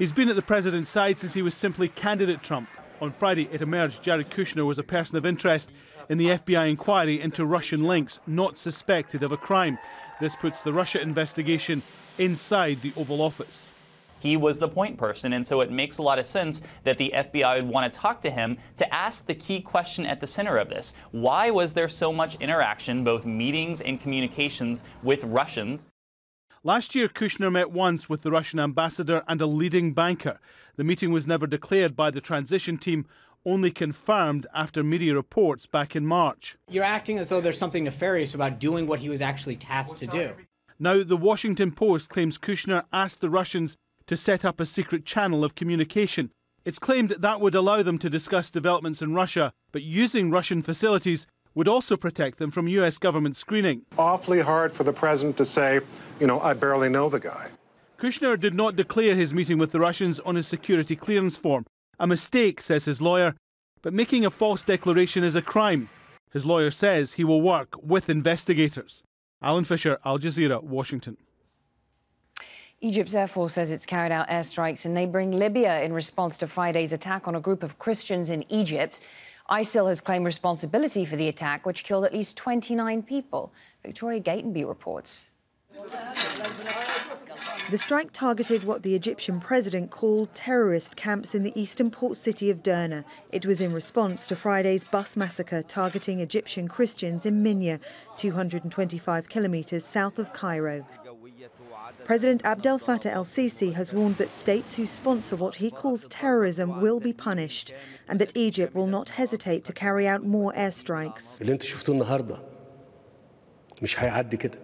He's been at the president's side since he was simply candidate Trump. On Friday, it emerged Jared Kushner was a person of interest in the FBI inquiry into Russian links, not suspected of a crime. This puts the Russia investigation inside the Oval Office. He was the point person, and so it makes a lot of sense that the FBI would want to talk to him to ask the key question at the center of this. Why was there so much interaction, both meetings and communications, with Russians? Last year, Kushner met once with the Russian ambassador and a leading banker. The meeting was never declared by the transition team, only confirmed after media reports back in March. You're acting as though there's something nefarious about doing what he was actually tasked to do. Now, the Washington Post claims Kushner asked the Russians to set up a secret channel of communication. It's claimed that would allow them to discuss developments in Russia, but using Russian facilities would also protect them from US government screening. Awfully hard for the president to say, I barely know the guy. Kushner did not declare his meeting with the Russians on his security clearance form. A mistake, says his lawyer, but making a false declaration is a crime. His lawyer says he will work with investigators. Alan Fisher, Al Jazeera, Washington. Egypt's Air Force says it's carried out airstrikes in neighbouring Libya in response to Friday's attack on a group of Christians in Egypt. ISIL has claimed responsibility for the attack, which killed at least 29 people. Victoria Gatenby reports. The strike targeted what the Egyptian president called terrorist camps in the eastern port city of Derna. It was in response to Friday's bus massacre targeting Egyptian Christians in Minya, 225 kilometres south of Cairo. President Abdel Fattah el-Sisi has warned that states who sponsor what he calls terrorism will be punished, and that Egypt will not hesitate to carry out more airstrikes.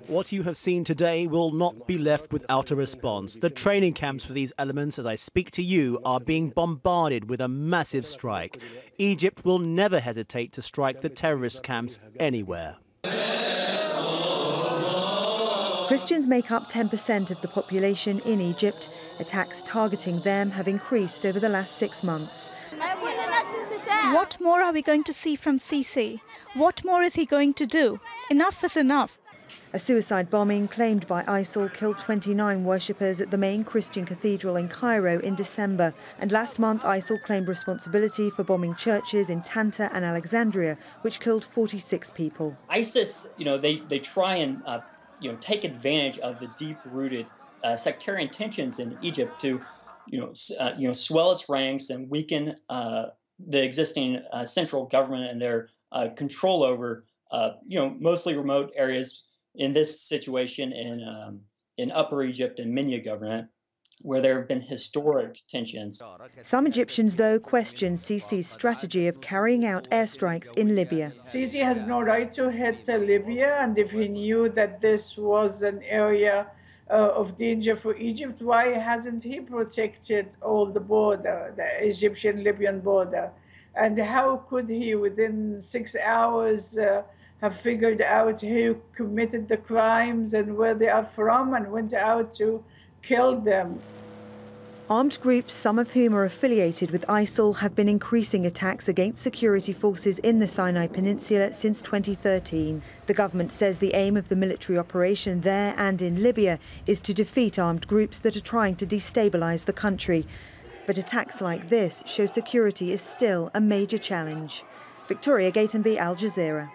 What you have seen today will not be left without a response. The training camps for these elements, as I speak to you, are being bombarded with a massive strike. Egypt will never hesitate to strike the terrorist camps anywhere. Christians make up 10% of the population in Egypt. Attacks targeting them have increased over the last 6 months. What more are we going to see from Sisi? What more is he going to do? Enough is enough. A suicide bombing claimed by ISIL killed 29 worshippers at the main Christian cathedral in Cairo in December. And last month, ISIL claimed responsibility for bombing churches in Tanta and Alexandria, which killed 46 people. ISIS, they try and take advantage of the deep-rooted sectarian tensions in Egypt to, swell its ranks and weaken the existing central government and their control over, mostly remote areas. In this situation, in Upper Egypt and Minya government, where there have been historic tensions. Some Egyptians, though, question Sisi's strategy of carrying out airstrikes in Libya. Sisi has no right to hit Libya, and if he knew that this was an area of danger for Egypt, why hasn't he protected all the border, the Egyptian-Libyan border? And how could he, within 6 hours, have figured out who committed the crimes and where they are from, and went out to kill them? Armed groups, some of whom are affiliated with ISIL, have been increasing attacks against security forces in the Sinai Peninsula since 2013. The government says the aim of the military operation there and in Libya is to defeat armed groups that are trying to destabilize the country. But attacks like this show security is still a major challenge. Victoria Gatenby, Al Jazeera.